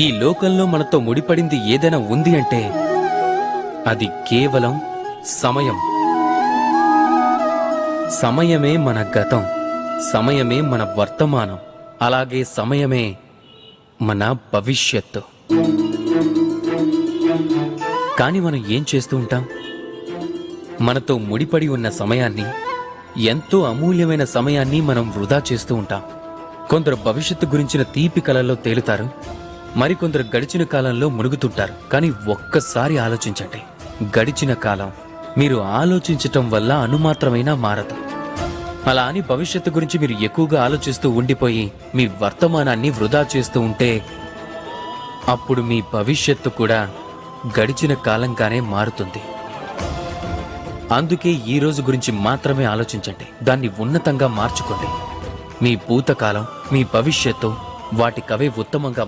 ఈ లోకంలో మనతో ముడిపడింది ఏదైనా ఉంది అంటే అది కేవలం సమయం. సమయమే మన గతం, సమయమే మన వర్తమానం, అలాగే సమయమే మన భవిష్యత్తు. కానీ మనం ఏం చేస్తూ ఉంటాం? మనతో ముడిపడి ఉన్న సమయాన్ని, ఎంతో అమూల్యమైన సమయాన్ని మనం వృధా చేస్తూ ఉంటాం. కొందరు భవిష్యత్తు గురించిన తీపి కలల్లో తేలుతారు, మరికొందరు గడిచిన కాలంలో మునుగుతుంటారు. కానీ ఒక్కసారి ఆలోచించండి, గడిచిన కాలం మీరు ఆలోచించటం వల్ల అనుమాత్రమైనా మారదు. అలా అని భవిష్యత్తు గురించి మీరు ఎక్కువగా ఆలోచిస్తూ ఉండిపోయి మీ వర్తమానాన్ని వృధా చేస్తూ ఉంటే అప్పుడు మీ భవిష్యత్తు కూడా గడిచిన కాలంగానే మారుతుంది. అందుకే ఈ రోజు గురించి మాత్రమే ఆలోచించండి, దాన్ని ఉన్నతంగా మార్చుకోండి. మీ భూతకాలం, మీ భవిష్యత్తు వాటికవే ఉత్తమంగా